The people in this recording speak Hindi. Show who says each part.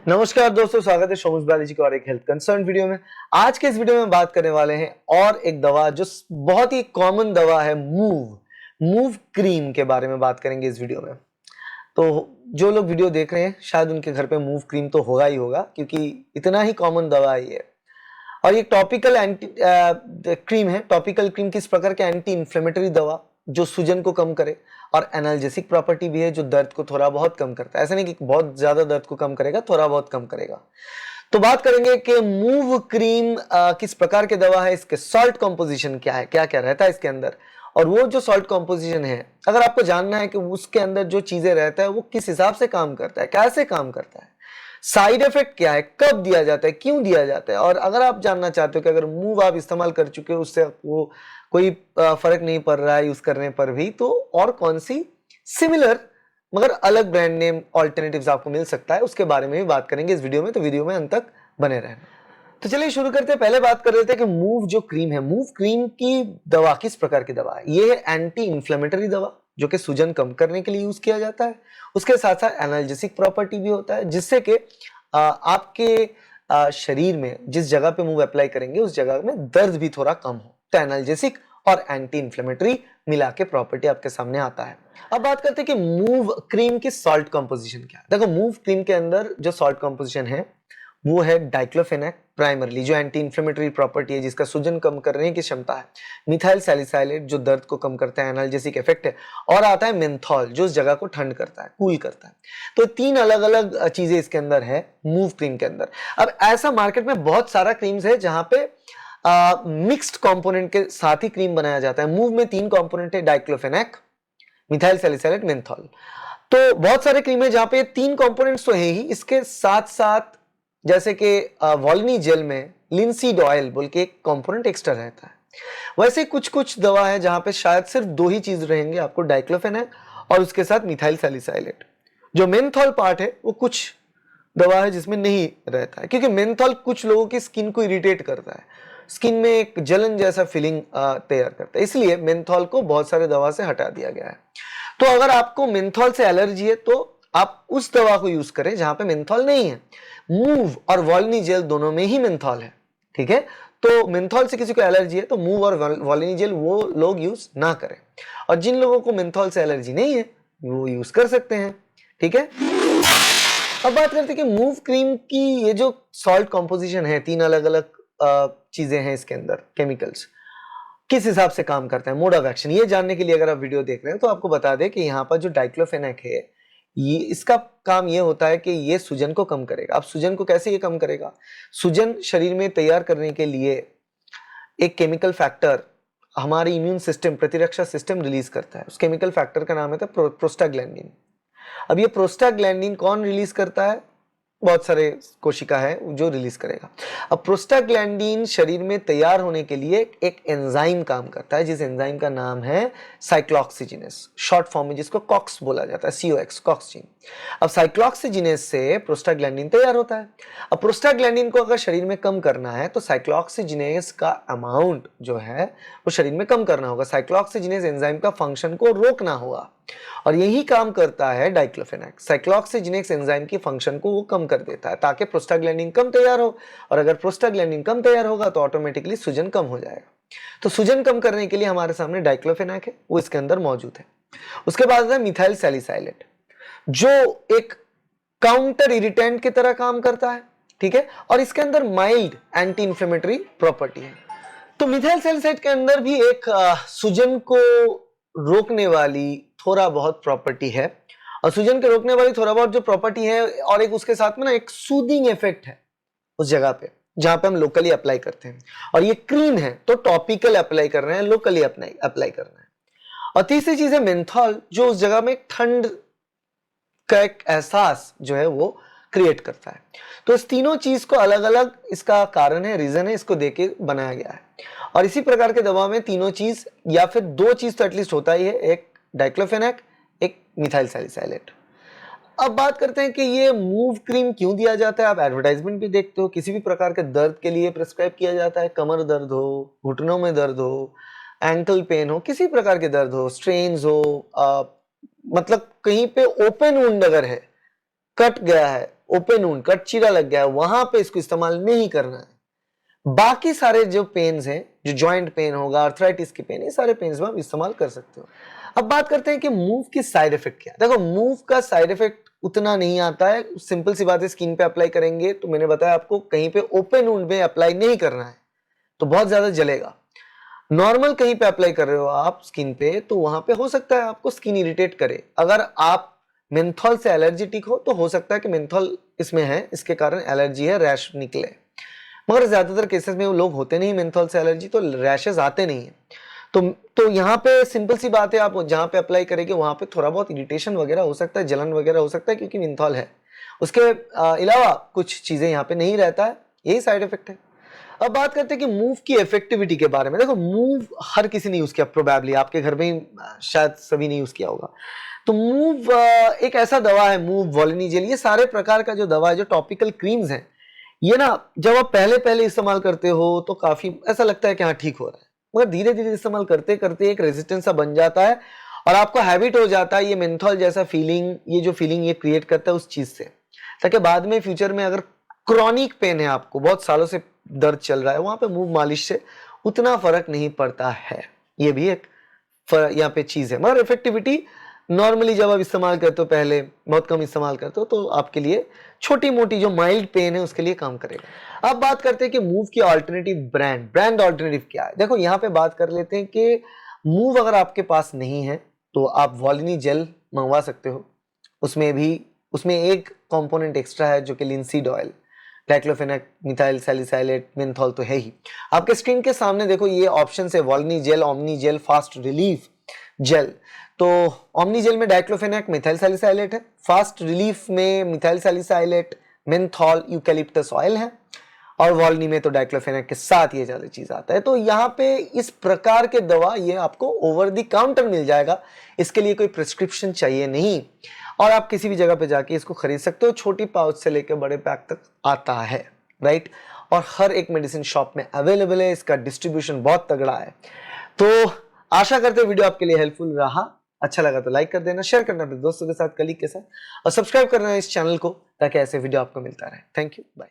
Speaker 1: नमस्कार दोस्तों, स्वागत है शोमुस बालाजी के और एक हेल्थ कंसर्न वीडियो में। आज के इस वीडियो में बात करने वाले हैं और एक दवा जो बहुत ही कॉमन दवा है, मूव क्रीम के बारे में बात करेंगे इस वीडियो में। तो जो लोग वीडियो देख रहे हैं शायद उनके घर पे मूव क्रीम तो होगा ही होगा, क्योंकि इतना ही कॉमन दवा है ये। और ये टॉपिकल एंटी क्रीम है। टॉपिकल क्रीम किस प्रकार के एंटी इन्फ्लेमेटरी दवा जो सूजन को कम करे और एनाल्जेसिक प्रॉपर्टी भी है जो दर्द को थोड़ा बहुत कम करता है। ऐसा नहीं कि बहुत ज्यादा दर्द को कम करेगा, थोड़ा बहुत कम करेगा। तो बात करेंगे कि मूव क्रीम किस प्रकार की दवा है, इसके सॉल्ट कॉम्पोजिशन क्या है, क्या क्या रहता है इसके अंदर, और वो जो सॉल्ट कॉम्पोजिशन है अगर आपको जानना है कि उसके अंदर जो चीजें रहता है वो किस हिसाब से काम करता है, कैसे काम करता है, साइड इफेक्ट क्या है, कब दिया जाता है, क्यों दिया जाता है, और अगर आप जानना चाहते हो कि अगर मूव आप इस्तेमाल कर चुके हो उससे वो कोई फर्क नहीं पड़ रहा है यूज करने पर भी, तो और कौन सी सिमिलर मगर अलग ब्रांड नेम ऑल्टरनेटिव्स आपको मिल सकता है, उसके बारे में भी बात करेंगे इस वीडियो में। तो वीडियो में अंत तक बने रहना। तो चलिए शुरू करते हैं। पहले बात कर रहे थे कि मूव जो क्रीम है, मूव क्रीम की दवा किस प्रकार की दवा है। ये है एंटी इंफ्लेमेटरी दवा जो कि सूजन कम करने के लिए यूज किया जाता है। उसके साथ साथ एनाल्जेसिक प्रॉपर्टी भी होता है, जिससे कि आपके शरीर में जिस जगह पे मूव अप्लाई करेंगे उस जगह में दर्द भी थोड़ा कम हो। तो एनाल्जेसिक और एंटी इंफ्लेमेटरी मिला के प्रॉपर्टी आपके सामने आता है। अब बात करते हैं कि मूव क्रीम की सॉल्ट कंपोजिशन क्या है। देखो, मूव क्रीम के अंदर जो सॉल्ट कंपोजिशन है वो है डाइक्लोफेनेक प्राइमरली, जो एंटी इंफ्लेमेटरी प्रॉपर्टी है, जिसका सूजन कम करने की क्षमता है। मिथाइल सैलिसाइलेट जो दर्द को कम करता है, एनाल्जेसिक इफेक्ट है। और आता है मेंथॉल जो उस जगह को ठंड करता है, कूल करता है। तो तीन अलग अलग चीजें इसके अंदर है मूव क्रीम के अंदर। अब ऐसा मार्केट में बहुत सारा क्रीम्स है जहां पे मिक्स्ड कंपोनेंट के साथ ही क्रीम बनाया जाता है। मूव में तीन कंपोनेंट है, डाइक्लोफेनेक, मिथाइल सैलिसाइलेट, मेंथॉल। तो बहुत सारे क्रीम है जहां पे तीन कंपोनेंट्स तो है ही, इसके साथ साथ जैसे कि वॉलिनी जेल में लिंसीड ऑयल बोल के एक कंपोनेंट एक्स्ट्रा रहता है। वैसे कुछ कुछ दवा है जहां पे शायद सिर्फ दो ही चीज रहेंगे आपको, डाइक्लोफेनेक और उसके साथ मिथाइल सैलिसाइलेट। जो मेंथॉल पार्ट है वो कुछ दवा है जिसमें नहीं रहता है, क्योंकि मेंथॉल कुछ लोगों की स्किन को इरिटेट करता है, स्किन में एक जलन जैसा फीलिंग तैयार करता है, इसलिए मेंथॉल को बहुत सारे दवा से हटा दिया गया है। तो अगर आपको मेंथॉल से एलर्जी है तो आप उस दवा को यूज करें जहां पे मेंथॉल नहीं है। मूव और वॉलिनी जेल दोनों में ही मेंथॉल है, ठीक है। तो मेंथॉल से किसी को एलर्जी है तो मूव और वॉलिनी जेल वो लोग यूज ना करें, और जिन लोगों को मेंथॉल से एलर्जी नहीं है वो यूज कर सकते हैं, ठीक है। अब बात करते हैं कि मूव क्रीम की ये जो सॉल्ट कॉम्पोजिशन है, तीन अलग अलग चीजें हैं इसके अंदर, केमिकल्स किस हिसाब से काम करता है, मोड ऑफ एक्शन। ये जानने के लिए अगर आप वीडियो देख रहे हैं तो आपको बता दें कि यहाँ पर जो डाइक्लोफेनेक है, ये इसका काम ये होता है कि ये सूजन को कम करेगा। अब सूजन को कैसे ये कम करेगा, सूजन शरीर में तैयार करने के लिए एक केमिकल फैक्टर हमारी इम्यून सिस्टम, प्रतिरक्षा सिस्टम रिलीज करता है। उस केमिकल फैक्टर का नाम है प्रोस्टाग्लैंडिन। अब ये प्रोस्टाग्लैंडिन कौन रिलीज करता है, बहुत सारे कोशिका है जो रिलीज करेगा। अब प्रोस्टाग्लैंडिन शरीर में तैयार होने के लिए एक एंजाइम काम करता है, जिस एंजाइम का नाम है साइक्लोऑक्सीजिनेस, शॉर्ट फॉर्म में जिसको कॉक्स बोला जाता है, COX, कॉक्स जीन। अब साइक्लोऑक्सीजिनेस से प्रोस्टाग्लैंडिन तैयार होता है। अब प्रोस्टाग्लैंडिन को अगर शरीर में कम करना है तो साइक्लोऑक्सीजिनेस का अमाउंट जो है वो शरीर में कम करना होगा, साइक्लोऑक्सीजिनेस एंजाइम का फंक्शन को रोकना होगा, और यही काम करता है डाइक्लोफेनेक। साइक्लोऑक्सीजिनेस एंजाइम की फंक्शन को वो कम कर देता है ताकि प्रोस्टाग्लैंडिन कम तैयार हो, और अगर प्रोस्टाग्लैंडिन कम तैयार होगा तो ऑटोमेटिकली सूजन कम हो जाएगा। तो सूजन कम करने के लिए हमारे सामने डाइक्लोफेनेक है, वो इसके अंदर मौजूद है। उसके बाद है मिथाइल सैलिसाइलेट, जो एक काउंटर इरिटेंट की तरह काम करता है, ठीक है, और इसके अंदर माइल्ड एंटी इंफ्लेमेटरी प्रॉपर्टी है। तो मिथाइल सैलिसाइलेट के अंदर भी एक सूजन को रोकने वाली थोड़ा बहुत प्रॉपर्टी है, और सूजन के रोकने वाली थोड़ा बहुत जो प्रॉपर्टी है, और एक उसके साथ में ना एक सूदिंग इफेक्ट है उस जगह पे जहां पे हम लोकली अप्लाई करते हैं। और ये क्रीम है तो टॉपिकल अप्लाई कर रहे हैं, लोकली अप्लाई कर रहे हैं। और तीसरी चीज है मेंथॉल, जो उस जगह में ठंड का एक एहसास जो है वो क्रिएट करता है। तो इस तीनों चीज को अलग अलग इसका कारण है, रीजन है, इसको देके बनाया गया है। और इसी प्रकार के दवा में तीनों चीज या फिर दो चीज तो एटलीस्ट होता ही है, एक डाइक्लोफेनेक, एक मिथाइल सैलिसाइलेट। अब बात करते हैं कि ये मूव क्रीम क्यों दिया जाता है। आप एडवर्टाइजमेंट भी देखते हो, किसी भी प्रकार के दर्द के लिए प्रिस्क्राइब किया जाता है, कमर दर्द हो, घुटनों में दर्द हो, एंकल पेन हो, किसी प्रकार के दर्द हो, स्ट्रेन्स हो, मतलब कहीं पे ओपन वुंड अगर है, कट गया है, ओपन वुंड, कटचीरा लग गया है, वहां पे इसको इस्तेमाल नहीं करना है। बाकी सारे जो पेन्स हैं, जो जॉइंट पेन होगा, अर्थराइटिस की पेन, ये सारे पेन्स में आप इस्तेमाल कर सकते हो। अब बात करते हैं कि मूव की साइड इफेक्ट क्या है। देखो मूव का साइड इफेक्ट उतना नहीं आता है, सिंपल सी बात है, स्किन पे अप्लाई करेंगे तो मैंने बताया आपको कहीं पे ओपन वुंड में अप्लाई नहीं करना है, तो बहुत ज्यादा जलेगा। नॉर्मल कहीं पे अप्लाई कर रहे हो आप स्किन पे, तो वहां पे हो सकता है आपको स्किन इरिटेट करे। अगर आप मेंथॉल से एलर्जिटिक हो तो हो सकता है कि मेंथॉल इसमें है, इसके कारण एलर्जी है, रैश निकले। मगर ज्यादातर केसेस में वो लोग होते नहीं मेंथॉल से एलर्जी, तो रैशेस आते नहीं है। तो यहाँ पे सिंपल सी बात है, आप जहाँ पे अप्लाई करेंगे वहां पे थोड़ा बहुत इरिटेशन वगैरह हो सकता है, जलन वगैरह हो सकता है, क्योंकि मेंथॉल है। उसके अलावा कुछ चीजें यहाँ पे नहीं रहता है, यही साइड इफेक्ट है। अब बात करते हैं कि मूव की इफेक्टिविटी के बारे में। देखो मूव हर किसी ने यूज किया, प्रोबेबली आपके घर में ही शायद सभी ने यूज किया होगा। तो मूव एक ऐसा दवा है, मूव, वोलिनी जेल, ये सारे प्रकार का जो दवा है, जो टॉपिकल क्रीम्स हैं, ये ना जब आप पहले पहले इस्तेमाल करते हो तो काफी ऐसा लगता है कि हाँ ठीक हो रहा है, मगर धीरे धीरे इस्तेमाल करते करते एक रेजिस्टेंस सा बन जाता है और आपको हैबिट हो जाता है ये मेंथॉल जैसा फीलिंग, ये जो फीलिंग ये क्रिएट करता है उस चीज से, ताकि बाद में फ्यूचर में अगर क्रॉनिक पेन है, आपको बहुत सालों से दर्द चल रहा है, वहां पे मूव मालिश से उतना फर्क नहीं पड़ता है। ये भी एक यहाँ पे चीज है। मगर इफेक्टिविटी नॉर्मली जब आप इस्तेमाल करते हो, पहले बहुत कम इस्तेमाल करते हो, तो आपके लिए छोटी मोटी जो माइल्ड पेन है उसके लिए काम करेगा। अब बात करते हैं कि मूव की अल्टरनेटिव ब्रांड अल्टरनेटिव क्या है। देखो यहाँ पे बात कर लेते हैं कि मूव अगर आपके पास नहीं है तो आप वोलिनी जेल मंगवा सकते हो। उसमें एक कंपोनेंट एक्स्ट्रा है जो कि linseed oil, diclofenac, methyl salicylate, menthol तो है ही। आपके स्क्रीन के सामने देखो ये ऑप्शन है, Volini gel, Omni gel, fast relief gel. तो ओमनी जेल में डाइक्लोफेनेक, मिथाइल सैलिसाइलेट है, फास्ट रिलीफ में methyl salicylate, menthol, eucalyptus oil है, और वोलिनी में तो डाइक्लोफेनेक के साथ ये ज्यादा चीज आता है। तो यहाँ पे इस प्रकार के दवा ये आपको ओवर द काउंटर मिल जाएगा, इसके लिए कोई प्रिस्क्रिप्शन चाहिए नहीं, और आप किसी भी जगह पे जाके इसको खरीद सकते हो। छोटी पाउच से लेकर बड़े पैक तक आता है, राइट, और हर एक मेडिसिन शॉप में अवेलेबल है। इसका डिस्ट्रीब्यूशन बहुत तगड़ा है। तो आशा करते हैं वीडियो आपके लिए हेल्पफुल रहा। अच्छा लगा तो लाइक कर देना, शेयर करना अपने दोस्तों के साथ, कलीग के साथ, और सब्सक्राइब करना इस चैनल को, ताकि ऐसे वीडियो आपको मिलता रहे। Thank you, bye.